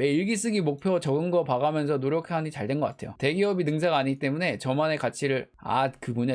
매일 일기 쓰기 목표 적은 거 봐가면서 노력하니 잘 된 것 같아요. 대기업이 능사가 아니기 때문에 저만의 가치를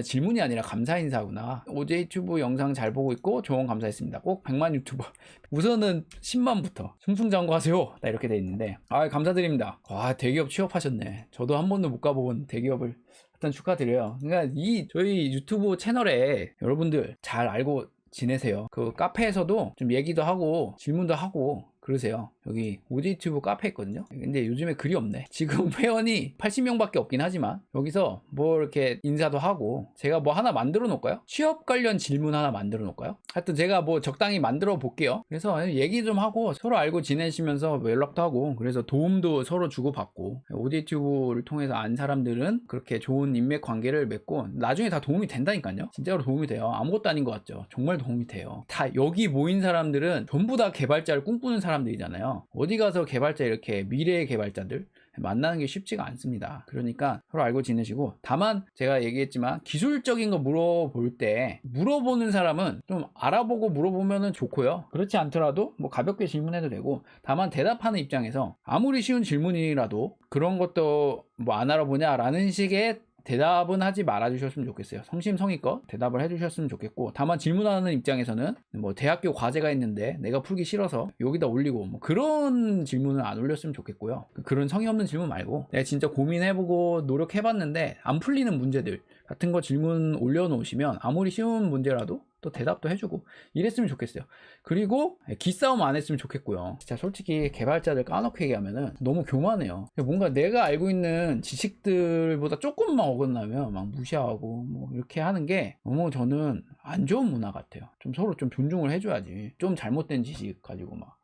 질문이 아니라 감사 인사구나. OJ튜브 영상 잘 보고 있고 조언 감사했습니다. 꼭 100만 유튜버 우선은 10만부터 승승장구하세요. 나 이렇게 돼 있는데 감사드립니다. 대기업 취업하셨네. 저도 한 번도 못 가본 대기업을 일단 축하드려요. 그러니까 저희 유튜브 채널에 여러분들 잘 알고 지내세요. 그 카페에서도 좀 얘기도 하고 질문도 하고 그러세요. 여기 OJ튜브 카페 있거든요. 근데 요즘에 글이 없네. 지금 회원이 80명밖에 없긴 하지만 여기서 뭐 이렇게 인사도 하고 제가 뭐 하나 만들어 놓을까요? 취업 관련 질문 하나 만들어 놓을까요? 하여튼 제가 뭐 적당히 만들어 볼게요. 그래서 얘기 좀 하고 서로 알고 지내시면서 연락도 하고 그래서 도움도 서로 주고받고 OJ튜브를 통해서 안 사람들은 그렇게 좋은 인맥 관계를 맺고 나중에 다 도움이 된다니까요. 진짜로 도움이 돼요. 아무것도 아닌 것 같죠? 정말 도움이 돼요. 다 여기 모인 사람들은 전부 다 개발자를 꿈꾸는 사람들이잖아요. 어디 가서 개발자 이렇게 미래의 개발자들 만나는 게 쉽지가 않습니다. 그러니까 서로 알고 지내시고 다만 제가 얘기했지만 기술적인 거 물어볼 때 물어보는 사람은 좀 알아보고 물어보면은 좋고요. 그렇지 않더라도 뭐 가볍게 질문해도 되고 다만 대답하는 입장에서 아무리 쉬운 질문이라도 그런 것도 뭐 안 알아보냐 라는 식의 대답은 하지 말아 주셨으면 좋겠어요. 성심성의껏 대답을 해 주셨으면 좋겠고 다만 질문하는 입장에서는 뭐 대학교 과제가 있는데 내가 풀기 싫어서 여기다 올리고 뭐 그런 질문은 안 올렸으면 좋겠고요. 그런 성의 없는 질문 말고 내가 진짜 고민해보고 노력해봤는데 안 풀리는 문제들 같은 거 질문 올려놓으시면 아무리 쉬운 문제라도 또 대답도 해주고 이랬으면 좋겠어요. 그리고 기싸움 안 했으면 좋겠고요. 진짜 솔직히 개발자들 까놓고 얘기하면은 너무 교만해요. 뭔가 내가 알고 있는 지식들보다 조금만 어긋나면 막 무시하고 뭐 이렇게 하는 게 너무 저는 안 좋은 문화 같아요. 좀 서로 좀 존중을 해줘야지. 좀 잘못된 지식 가지고 막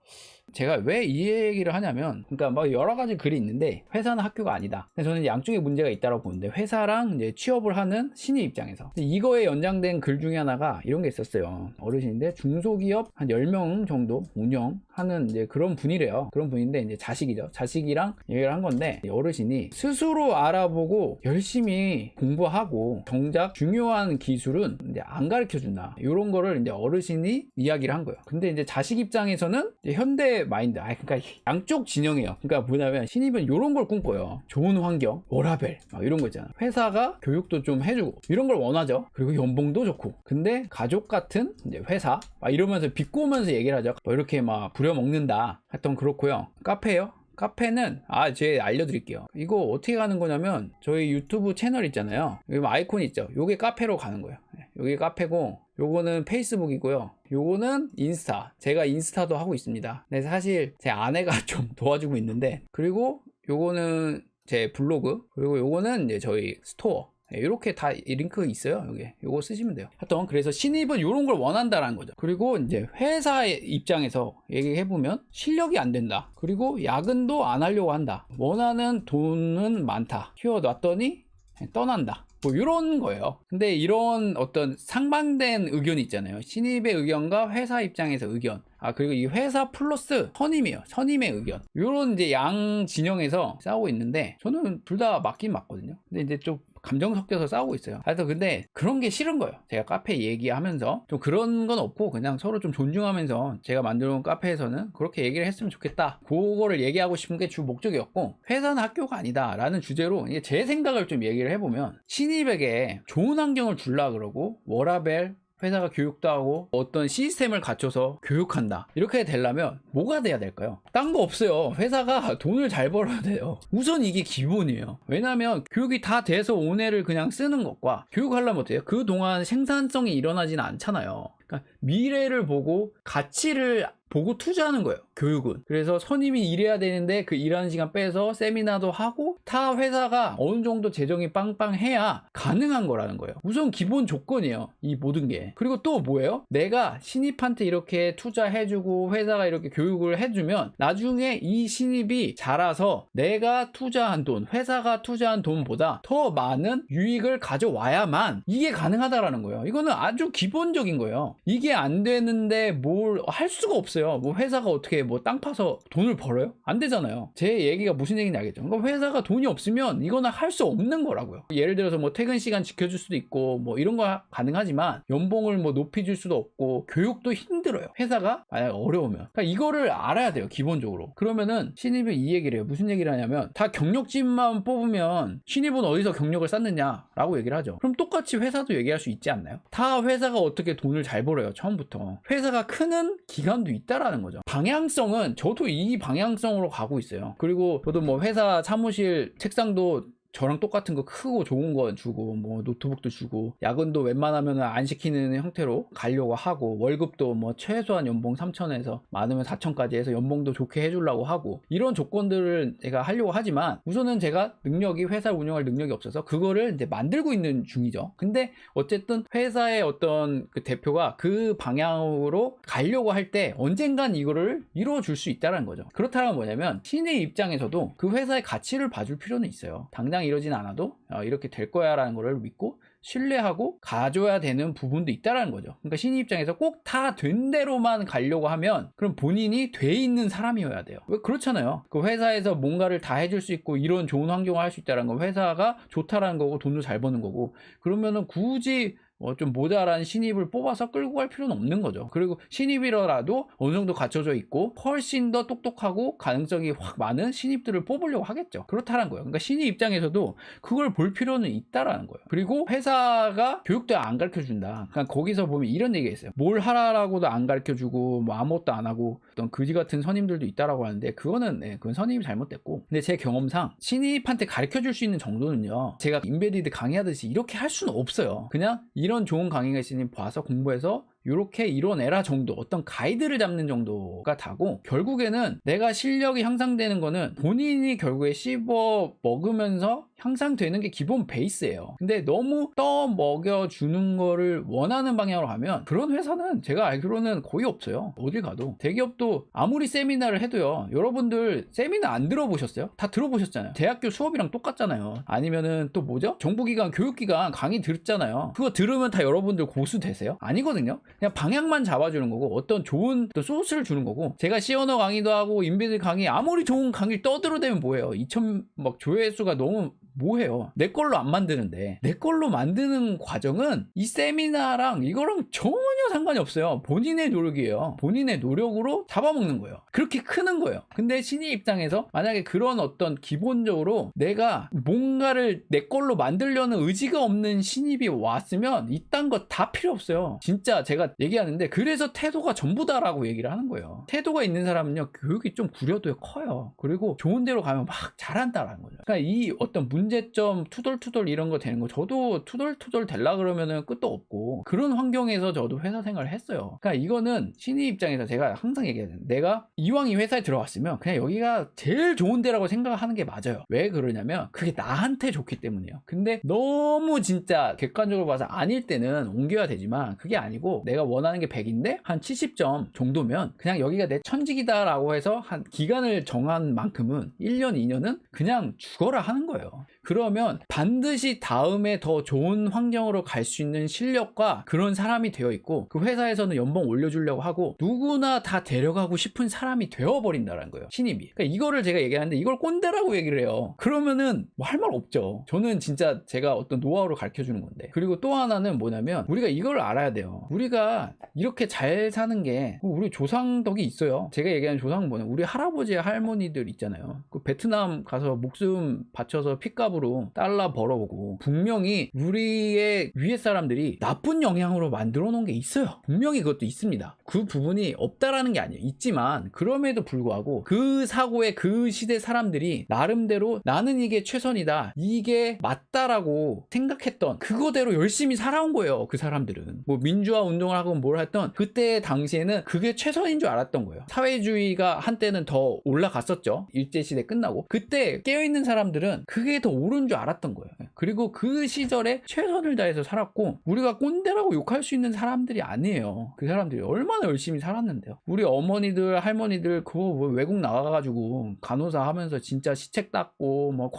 제가 왜 이 얘기를 하냐면 그러니까 뭐 여러 가지 글이 있는데 회사는 학교가 아니다. 저는 양쪽에 문제가 있다고 보는데 회사랑 이제 취업을 하는 신입 입장에서 이거에 연장된 글 중에 하나가 이런 게 있었어요. 어르신인데 중소기업 한 10명 정도 운영하는 이제 그런 분이래요. 그런 분인데 이제 자식이죠. 자식이랑 얘기를 한 건데 어르신이 스스로 알아보고 열심히 공부하고 정작 중요한 기술은 이제 안 가르쳐 준다. 이런 거를 이제 어르신이 이야기를 한 거예요. 근데 이제 자식 입장에서는 이제 현대 마인드 그러니까 양쪽 진영이에요. 그러니까 뭐냐면 신입은 이런 걸 꿈꿔요. 좋은 환경, 워라밸 막 이런 거 있잖아. 회사가 교육도 좀 해주고 이런 걸 원하죠. 그리고 연봉도 좋고 근데 가족 같은 이제 회사 막 이러면서 비꼬면서 얘기를 하죠. 뭐 이렇게 막 부려먹는다 하여튼 그렇고요. 카페요. 카페는 제가 알려드릴게요. 이거 어떻게 가는 거냐면 저희 유튜브 채널 있잖아요. 여기 아이콘 있죠. 요게 카페로 가는 거예요. 여기 카페고 요거는 페이스북이고요. 요거는 인스타. 제가 인스타도 하고 있습니다. 근데 사실 제 아내가 좀 도와주고 있는데 그리고 요거는 제 블로그 그리고 요거는 이제 저희 스토어. 이렇게 다 링크 있어요. 여기 요거 쓰시면 돼요. 하여튼 그래서 신입은 이런 걸 원한다라는 거죠. 그리고 이제 회사의 입장에서 얘기해보면 실력이 안 된다. 그리고 야근도 안 하려고 한다. 원하는 돈은 많다. 키워놨더니 떠난다. 뭐 이런 거예요. 근데 이런 어떤 상반된 의견이 있잖아요. 신입의 의견과 회사 입장에서 의견. 그리고 이 회사 플러스 선임이에요. 선임의 의견. 이런 이제 양 진영에서 싸우고 있는데 저는 둘 다 맞긴 맞거든요. 근데 이제 좀 감정 섞여서 싸우고 있어요. 하여튼 근데 그런 게 싫은 거예요. 제가 카페 얘기하면서 좀 그런 건 없고 그냥 서로 좀 존중하면서 제가 만들어 놓은 카페에서는 그렇게 얘기를 했으면 좋겠다. 그거를 얘기하고 싶은 게 주 목적이었고 회사는 학교가 아니다 라는 주제로 이게 제 생각을 좀 얘기를 해보면 신입에게 좋은 환경을 주려 그러고 워라밸 회사가 교육도 하고 어떤 시스템을 갖춰서 교육한다 이렇게 되려면 뭐가 돼야 될까요? 딴 거 없어요. 회사가 돈을 잘 벌어야 돼요. 우선 이게 기본이에요. 왜냐면 교육이 다 돼서 온 애를 그냥 쓰는 것과 교육하려면 어때요? 그동안 생산성이 일어나지는 않잖아요. 그러니까 미래를 보고 가치를 보고 투자하는 거예요. 교육은. 그래서 선임이 일해야 되는데 그 일하는 시간 빼서 세미나도 하고 타 회사가 어느 정도 재정이 빵빵해야 가능한 거라는 거예요. 우선 기본 조건이에요. 이 모든 게. 그리고 또 뭐예요? 내가 신입한테 이렇게 투자해주고 회사가 이렇게 교육을 해주면 나중에 이 신입이 자라서 내가 투자한 돈, 회사가 투자한 돈보다 더 많은 유익을 가져와야만 이게 가능하다라는 거예요. 이거는 아주 기본적인 거예요. 이게 안 되는데 뭘 할 수가 없어요. 뭐 회사가 어떻게 뭐 땅 파서 돈을 벌어요? 안 되잖아요. 제 얘기가 무슨 얘기인지 알겠죠? 그러니까 회사가 돈이 없으면 이거는 할 수 없는 거라고요. 예를 들어서 뭐 퇴근 시간 지켜줄 수도 있고 뭐 이런 거 가능하지만 연봉을 뭐 높이 줄 수도 없고 교육도 힘들어요. 회사가 만약 어려우면. 그러니까 이거를 알아야 돼요, 기본적으로. 그러면은 신입은 이 얘기를 해요. 무슨 얘기를 하냐면 다 경력직만 뽑으면 신입은 어디서 경력을 쌓느냐라고 얘기를 하죠. 그럼 똑같이 회사도 얘기할 수 있지 않나요? 다 회사가 어떻게 돈을 잘 벌어요, 처음부터. 회사가 크는 기간도 있다라는 거죠. 방향성은 저도 이 방향성으로 가고 있어요. 그리고 저도 뭐 회사 사무실 책상도 저랑 똑같은 거 크고 좋은 거 주고 뭐 노트북도 주고 야근도 웬만하면 안 시키는 형태로 가려고 하고 월급도 뭐 최소한 연봉 3천에서 많으면 4천까지 해서 연봉도 좋게 해주려고 하고 이런 조건들을 제가 하려고 하지만 우선은 제가 능력이 회사 운영할 능력이 없어서 그거를 이제 만들고 있는 중이죠. 근데 어쨌든 회사의 어떤 그 대표가 그 방향으로 가려고 할 때 언젠간 이거를 이루어줄 수 있다는 거죠. 그렇다면 뭐냐면 신의 입장에서도 그 회사의 가치를 봐줄 필요는 있어요. 당장 이러진 않아도 이렇게 될 거야 라는 거를 믿고 신뢰하고 가져야 되는 부분도 있다라는 거죠. 그러니까 신입 입장에서 꼭 다 된 대로만 가려고 하면 그럼 본인이 돼 있는 사람이어야 돼요. 왜 그렇잖아요. 그 회사에서 뭔가를 다 해줄 수 있고 이런 좋은 환경을 할 수 있다는 건 회사가 좋다라는 거고 돈도 잘 버는 거고 그러면은 굳이 좀 모자란 신입을 뽑아서 끌고 갈 필요는 없는 거죠. 그리고 신입이라도 어느 정도 갖춰져 있고 훨씬 더 똑똑하고 가능성이 확 많은 신입들을 뽑으려고 하겠죠. 그렇다는 거예요. 그러니까 신입 입장에서도 그걸 볼 필요는 있다라는 거예요. 그리고 회사가 교육도 안 가르쳐준다. 그러니까 거기서 보면 이런 얘기가 있어요. 뭘 하라라고도 안 가르쳐주고 뭐 아무것도 안 하고 어떤 그지 같은 선임들도 있다라고 하는데 그거는 그건 선임이 잘못됐고 근데 제 경험상 신입한테 가르쳐줄 수 있는 정도는요. 제가 인베디드 강의하듯이 이렇게 할 수는 없어요. 그냥 이런 좋은 강의가 있으니 봐서 공부해서 요렇게 이뤄내라 정도 어떤 가이드를 잡는 정도가 다고 결국에는 내가 실력이 향상되는 거는 본인이 결국에 씹어 먹으면서 향상되는 게 기본 베이스예요. 근데 너무 떠먹여주는 거를 원하는 방향으로 가면 그런 회사는 제가 알기로는 거의 없어요. 어딜 가도. 대기업도 아무리 세미나를 해도요. 여러분들 세미나 안 들어보셨어요? 다 들어보셨잖아요. 대학교 수업이랑 똑같잖아요. 아니면은 또 뭐죠? 정부기관, 교육기관 강의 듣잖아요. 그거 들으면 다 여러분들 고수 되세요? 아니거든요. 그냥 방향만 잡아주는 거고 어떤 좋은 어떤 소스를 주는 거고 제가 C언어 강의도 하고 인베드 강의 아무리 좋은 강의를 떠들어대면 뭐예요? 2천 막 조회수가 너무 뭐해요? 내 걸로 안 만드는데 내 걸로 만드는 과정은 이 세미나랑 이거랑 전혀 상관이 없어요. 본인의 노력이에요. 본인의 노력으로 잡아먹는 거예요. 그렇게 크는 거예요. 근데 신입 입장에서 만약에 그런 어떤 기본적으로 내가 뭔가를 내 걸로 만들려는 의지가 없는 신입이 왔으면 이딴 거 다 필요 없어요. 진짜 제가 얘기하는데 그래서 태도가 전부다라고 얘기를 하는 거예요. 태도가 있는 사람은요 교육이 좀 구려도 커요. 그리고 좋은 데로 가면 막 잘한다라는 거죠. 그러니까 이 어떤 문제점 투덜투덜 이런 거 되는 거 저도 투덜투덜 되려 그러면은 끝도 없고 그런 환경에서 저도 회사 생활을 했어요. 그러니까 이거는 신입 입장에서 제가 항상 얘기해요. 내가 이왕 이 회사에 들어왔으면 그냥 여기가 제일 좋은 데라고 생각하는 게 맞아요. 왜 그러냐면 그게 나한테 좋기 때문이에요. 근데 너무 진짜 객관적으로 봐서 아닐 때는 옮겨야 되지만 그게 아니고 내가 원하는 게 100인데 한 70점 정도면 그냥 여기가 내 천직이다 라고 해서 한 기간을 정한 만큼은 1년 2년은 그냥 죽어라 하는 거예요. 그러면 반드시 다음에 더 좋은 환경으로 갈 수 있는 실력과 그런 사람이 되어 있고 그 회사에서는 연봉 올려주려고 하고 누구나 다 데려가고 싶은 사람이 되어버린다는 거예요. 신입이. 그러니까 이거를 제가 얘기하는데 이걸 꼰대라고 얘기를 해요. 그러면은 뭐 할 말 없죠. 저는 진짜 제가 어떤 노하우를 가르쳐주는 건데. 그리고 또 하나는 뭐냐면 우리가 이걸 알아야 돼요. 우리가 이렇게 잘 사는 게 우리 조상 덕이 있어요. 제가 얘기하는 조상은 뭐냐 우리 할아버지 할머니들 있잖아요. 그 베트남 가서 목숨 바쳐서 핏값으로 달러 벌어보고 분명히 우리의 위에 사람들이 나쁜 영향으로 만들어 놓은 게 있어요. 분명히 그것도 있습니다. 그 부분이 없다라는 게 아니에요. 있지만 그럼에도 불구하고 그 사고의 그 시대 사람들이 나름대로 나는 이게 최선이다 이게 맞다라고 생각했던 그거대로 열심히 살아온 거예요. 그 사람들은 뭐 민주화 운동을 하고 뭘 했던 그때 당시에는 그게 최선인 줄 알았던 거예요. 사회주의가 한때는 더 올라갔었죠. 일제시대 끝나고 그때 깨어있는 사람들은 그게 더 옳은 줄 알았던 거예요. 그리고 그 시절에 최선을 다해서 살았고 우리가 꼰대라고 욕할 수 있는 사람들이 아니에요. 그 사람들이 얼마나 열심히 살았는데요. 우리 어머니들 할머니들 그거 외국 나가가지고 간호사 하면서 진짜 시책 닦고 뭐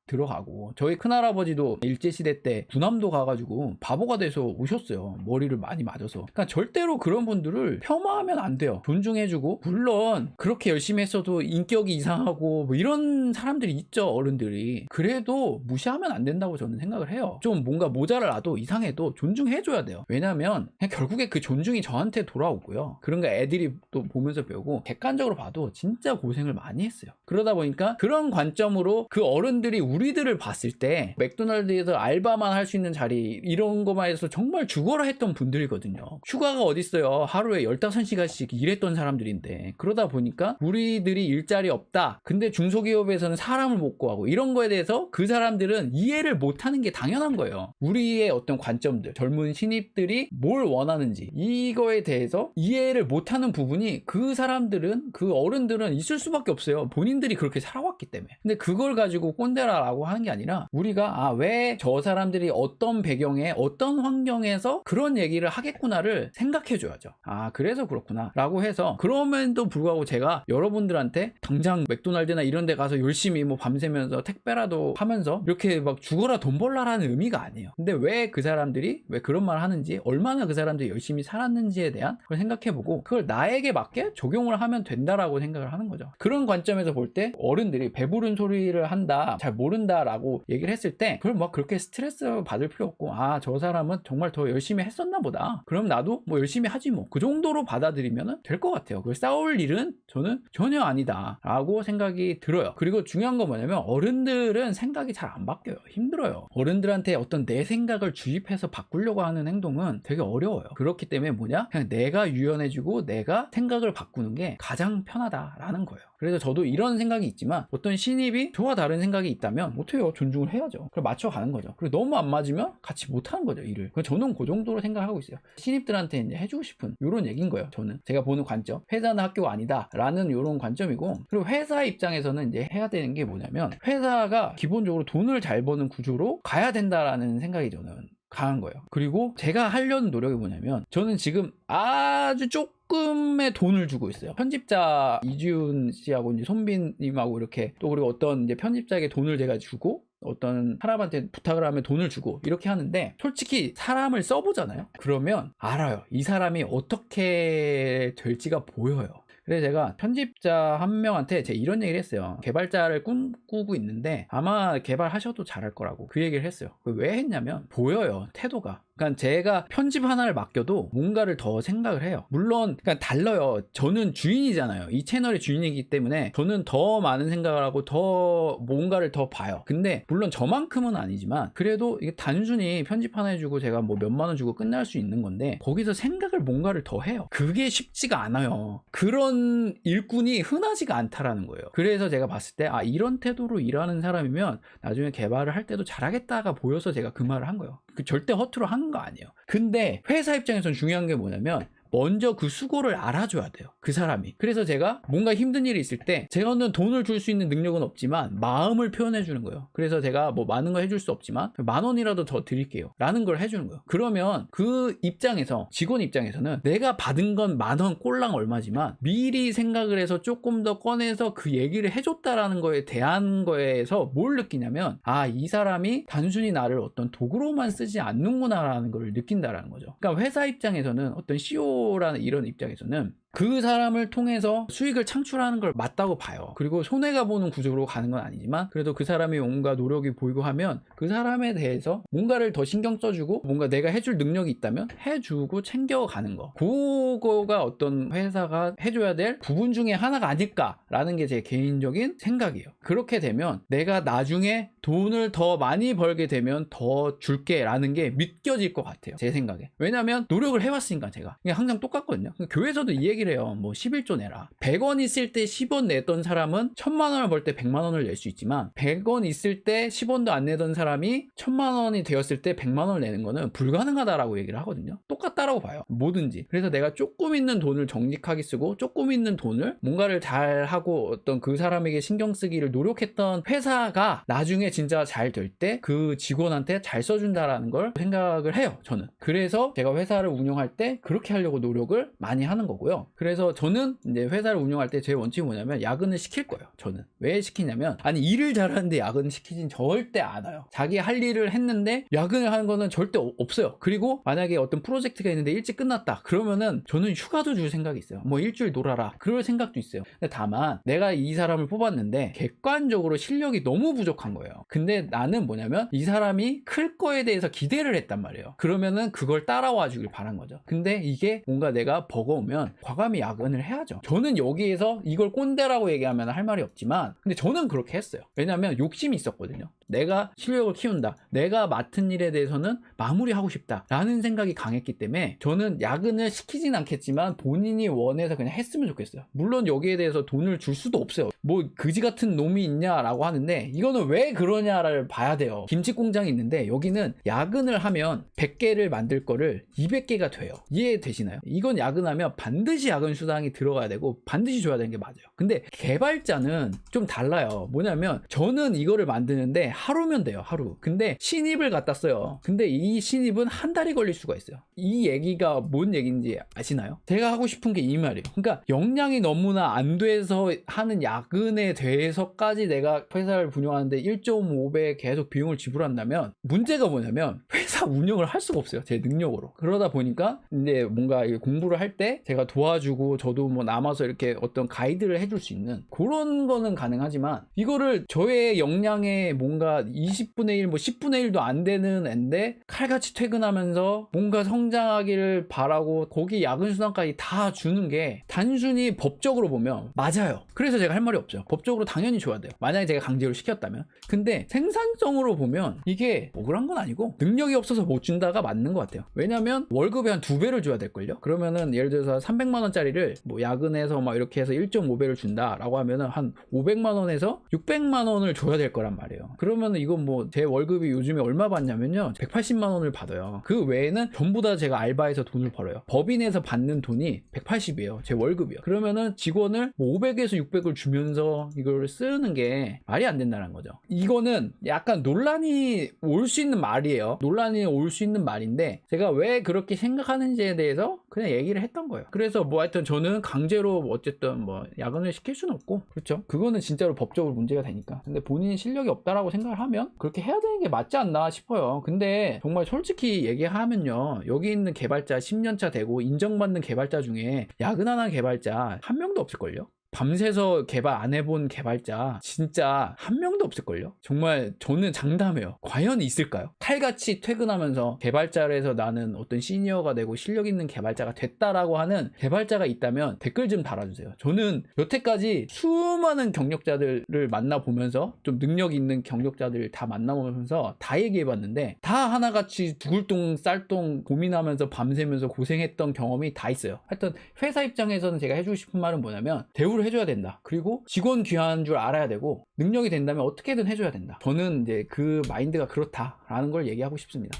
들어가고, 저희 큰할아버지도 일제시대 때 군함도 가가지고 바보가 돼서 오셨어요. 머리를 많이 맞아서. 그러니까 절대로 그런 분들을 폄하하면 안 돼요. 존중해주고, 물론 그렇게 열심히 했어도 인격이 이상하고 뭐 이런 사람들이 있죠, 어른들이. 그래도 무시하면 안 된다고 저는 생각을 해요. 좀 뭔가 모자라도 이상해도 존중해줘야 돼요. 왜냐면 그냥 결국에 그 존중이 저한테 돌아오고요. 그런 거 애들이 또 보면서 배우고, 객관적으로 봐도 진짜 고생을 많이 했어요. 그러다 보니까 그런 관점으로 그 어른들이 우리들을 봤을 때 맥도날드에서 알바만 할 수 있는 자리 이런 거만 해서 정말 죽어라 했던 분들이거든요. 휴가가 어딨어요. 하루에 15시간씩 일했던 사람들인데. 그러다 보니까 우리들이 일자리 없다. 근데 중소기업에서는 사람을 못 구하고, 이런 거에 대해서 그 사람들은 이해를 못하는 게 당연한 거예요. 우리의 어떤 관점들, 젊은 신입들이 뭘 원하는지 이거에 대해서 이해를 못하는 부분이 그 사람들은, 그 어른들은 있을 수밖에 없어요. 본인들이 그렇게 살아왔기 때문에. 근데 그걸 가지고 꼰대라라고 하는 게 아니라, 우리가 왜 저 사람들이 어떤 배경에 어떤 환경에서 그런 얘기를 하겠구나를 생각해줘야죠. 그래서 그렇구나 라고 해서, 그럼에도 불구하고 제가 여러분들한테 당장 맥도날드나 이런 데 가서 열심히 뭐 밤새면서 택배라도 하면서 이렇게 막 죽어라 돈 벌라라는 의미가 아니에요. 근데 왜 그 사람들이 왜 그런 말 하는지, 얼마나 그 사람들이 열심히 살았는지에 대한 걸 생각해보고, 그걸 나에게 맞게 적용을 하면 된다라고 생각을 하는 거죠. 그런 관점에서 볼 때 어른들이 배부른 소리를 한다, 잘 모른다라고 얘기를 했을 때 그걸 막 그렇게 스트레스 받을 필요 없고, 저 사람은 정말 더 열심히 했었나 보다, 그럼 나도 뭐 열심히 하지 뭐, 그 정도로 받아들이면 될 것 같아요. 그걸 싸울 일은 저는 전혀 아니다 라고 생각이 들어요. 그리고 중요한 건 뭐냐면, 어른들은 생각이 잘 안 바뀌어요. 힘들어요. 어른들한테 어떤 내 생각을 주입해서 바꾸려고 하는 행동은 되게 어려워요. 그렇기 때문에 그냥 내가 유연해지고 내가 생각을 바꾸는 게 가장 편하다라는 거예요. 그래서 저도 이런 생각이 있지만, 어떤 신입이 저와 다른 생각이 있다면 어때요? 존중을 해야죠. 그럼 맞춰가는 거죠. 그리고 너무 안 맞으면 같이 못하는 거죠, 일을. 저는 그 정도로 생각하고 있어요. 신입들한테 이제 해주고 싶은 이런 얘기인 거예요. 저는 제가 보는 관점, 회사는 학교가 아니다 라는 이런 관점이고, 그리고 회사 입장에서는 이제 해야 되는 게 뭐냐면, 회사가 기본적으로 돈을 잘 버는 구조로 가야 된다라는 생각이 저는 강한 거예요. 그리고 제가 하려는 노력이 뭐냐면, 저는 지금 아주 조금의 돈을 주고 있어요. 편집자 이지훈 씨하고 이제 손빈님하고 이렇게, 또 그리고 어떤 이제 편집자에게 돈을 제가 주고, 어떤 사람한테 부탁을 하면 돈을 주고 이렇게 하는데, 솔직히 사람을 써보잖아요. 그러면 알아요. 이 사람이 어떻게 될지가 보여요. 그래서 제가 편집자 한 명한테 제가 이런 얘기를 했어요. 개발자를 꿈꾸고 있는데 아마 개발하셔도 잘할 거라고 그 얘기를 했어요. 왜 했냐면, 보여요, 태도가. 그러니까 제가 편집 하나를 맡겨도 뭔가를 더 생각을 해요. 물론 그러니까 달라요. 저는 주인이잖아요. 이 채널의 주인이기 때문에 저는 더 많은 생각을 하고 더 뭔가를 더 봐요. 근데 물론 저만큼은 아니지만, 그래도 이게 단순히 편집 하나 해주고 제가 뭐 몇만 원 주고 끝날 수 있는 건데, 거기서 생각을 뭔가를 더 해요. 그게 쉽지가 않아요. 그런 일꾼이 흔하지가 않다라는 거예요. 그래서 제가 봤을 때 이런 태도로 일하는 사람이면 나중에 개발을 할 때도 잘하겠다가 보여서 제가 그 말을 한 거예요. 절대 허투루 한 거 아니에요. 근데 회사 입장에서는 중요한 게 뭐냐면, 먼저 그 수고를 알아줘야 돼요, 그 사람이. 그래서 제가 뭔가 힘든 일이 있을 때, 저는 돈을 줄 수 있는 능력은 없지만 마음을 표현해 주는 거예요. 그래서 제가 뭐 많은 거 해줄 수 없지만 10,000원이라도 더 드릴게요 라는 걸 해주는 거예요. 그러면 그 입장에서, 직원 입장에서는 내가 받은 건 10,000원 꼴랑 얼마지만 미리 생각을 해서 조금 더 꺼내서 그 얘기를 해줬다라는 거에 대한 거에서 뭘 느끼냐면, 이 사람이 단순히 나를 어떤 도구로만 쓰지 않는구나 라는 걸 느낀다라는 거죠. 그러니까 회사 입장에서는, 어떤 CEO라는 이런 입장에서는 그 사람을 통해서 수익을 창출하는 걸 맞다고 봐요. 그리고 손해가 보는 구조로 가는 건 아니지만, 그래도 그 사람이 뭔가 노력이 보이고 하면 그 사람에 대해서 뭔가를 더 신경 써주고, 뭔가 내가 해줄 능력이 있다면 해주고 챙겨가는 거, 그거가 어떤 회사가 해줘야 될 부분 중에 하나가 아닐까라는 게 제 개인적인 생각이에요. 그렇게 되면 내가 나중에 돈을 더 많이 벌게 되면 더 줄게 라는 게 믿겨질 것 같아요, 제 생각에. 왜냐면 노력을 해왔으니까. 제가 항상 똑같거든요. 교회에서도 이 얘기를 해요. 뭐 11조 내라. 100원 있을 때 10원 냈던 사람은 1000만 원을 벌 때 100만 원을 낼 수 있지만, 100원 있을 때 10원도 안 내던 사람이 1000만 원이 되었을 때 100만 원을 내는 거는 불가능하다라고 얘기를 하거든요. 똑같다라고 봐요, 뭐든지. 그래서 내가 조금 있는 돈을 정직하게 쓰고, 조금 있는 돈을 뭔가를 잘 하고, 어떤 그 사람에게 신경 쓰기를 노력했던 회사가 나중에 진짜 잘 될 때 그 직원한테 잘 써준다라는 걸 생각을 해요, 저는. 그래서 제가 회사를 운영할 때 그렇게 하려고 노력을 많이 하는 거고요. 그래서 저는 이제 회사를 운영할 때 제 원칙이 뭐냐면 야근을 시킬 거예요. 저는 왜 시키냐면, 아니 일을 잘하는데 야근을 시키진 절대 않아요. 자기 할 일을 했는데 야근을 하는 거는 절대 없어요. 그리고 만약에 어떤 프로젝트가 있는데 일찍 끝났다 그러면은 저는 휴가도 줄 생각이 있어요. 뭐 일주일 놀아라 그럴 생각도 있어요. 근데 다만 내가 이 사람을 뽑았는데 객관적으로 실력이 너무 부족한 거예요. 근데 나는 뭐냐면 이 사람이 클 거에 대해서 기대를 했단 말이에요. 그러면은 그걸 따라와 주길 바란 거죠. 근데 이게 뭔가 내가 버거우면 과감히 야근을 해야죠. 저는 여기에서 이걸 꼰대라고 얘기하면 할 말이 없지만, 근데 저는 그렇게 했어요. 왜냐면 욕심이 있었거든요. 내가 실력을 키운다, 내가 맡은 일에 대해서는 마무리하고 싶다 라는 생각이 강했기 때문에 저는 야근을 시키진 않겠지만 본인이 원해서 그냥 했으면 좋겠어요. 물론 여기에 대해서 돈을 줄 수도 없어요. 뭐 그지 같은 놈이 있냐라고 하는데, 이거는 왜 그러냐를 봐야 돼요. 김치 공장이 있는데 여기는 야근을 하면 100개를 만들 거를 200개가 돼요. 이해되시나요? 이건 야근하면 반드시 야근 수당이 들어가야 되고 반드시 줘야 되는 게 맞아요. 근데 개발자는 좀 달라요. 뭐냐면 저는 이거를 만드는데 하루면 돼요. 하루. 근데 신입을 갖다 써요. 근데 이 신입은 한 달이 걸릴 수가 있어요. 이 얘기가 뭔 얘기인지 아시나요? 제가 하고 싶은 게 이 말이에요. 그러니까 역량이 너무나 안 돼서 하는 야근에 대해서까지 내가 회사를 운영하는데 1.5배 계속 비용을 지불한다면, 문제가 뭐냐면 회사 운영을 할 수가 없어요. 제 능력으로. 그러다 보니까 이제 뭔가 공부를 할 때 제가 도와주고 저도 뭐 남아서 이렇게 어떤 가이드를 해줄 수 있는 그런 거는 가능하지만, 이거를 저의 역량에 뭔가 20분의 1, 뭐 10분의 1도 안 되는 앤데 칼같이 퇴근하면서 뭔가 성장하기를 바라고 거기 야근 수당까지 다 주는 게 단순히 법적으로 보면 맞아요. 그래서 제가 할 말이 없죠. 법적으로 당연히 줘야 돼요. 만약에 제가 강제로 시켰다면. 근데 생산성으로 보면 이게 억울한 건 아니고 능력이 없어서 못 준다가 맞는 것 같아요. 왜냐면 월급의 한 2배를 줘야 될걸요. 그러면은 예를 들어서 300만 원짜리를 뭐 야근해서 막 이렇게 해서 1.5배를 준다라고 하면은 한 500만 원에서 600만 원을 줘야 될 거란 말이에요. 그러면은 이건 뭐 제 월급이 요즘에 얼마 받냐면요, 180만 원을 받아요. 그 외에는 전부 다 제가 알바해서 돈을 벌어요. 법인에서 받는 돈이 180이에요. 제 월급이요. 그러면은 직원을 뭐 500에서 600을 주면서 이걸 쓰는 게 말이 안 된다는 거죠. 이거는 약간 논란이 올 수 있는 말이에요. 논란이 올 수 있는 말인데 제가 왜 그렇게 생각하는지에 대해서 그냥 얘기를 했던 거예요. 그래서 뭐 하여튼 저는 강제로 어쨌든 뭐 야근을 시킬 수는 없고, 그렇죠? 그거는 진짜로 법적으로 문제가 되니까. 근데 본인이 실력이 없다라고 생각을 하면 그렇게 해야 되는 게 맞지 않나 싶어요. 근데 정말 솔직히 얘기하면요, 여기 있는 개발자 10년차 되고 인정받는 개발자 중에 야근 안 한 개발자 한 명도 없을걸요? 밤새서 개발 안 해본 개발자 진짜 한 명도 없을걸요? 정말 저는 장담해요. 과연 있을까요? 칼같이 퇴근하면서 개발자를 해서 나는 어떤 시니어가 되고 실력 있는 개발자가 됐다라고 하는 개발자가 있다면 댓글 좀 달아주세요. 저는 여태까지 수많은 경력자들을 만나보면서, 좀 능력 있는 경력자들을 다 만나보면서 다 얘기해봤는데 다 하나같이 죽을 똥 쌀똥 고민하면서 밤새면서 고생했던 경험이 다 있어요. 하여튼 회사 입장에서는 제가 해주고 싶은 말은 뭐냐면, 대우를 해줘야 된다. 그리고 직원 귀한 줄 알아야 되고 능력이 된다면 어떻게든 해줘야 된다. 저는 이제 그 마인드가 그렇다라는 걸 얘기하고 싶습니다.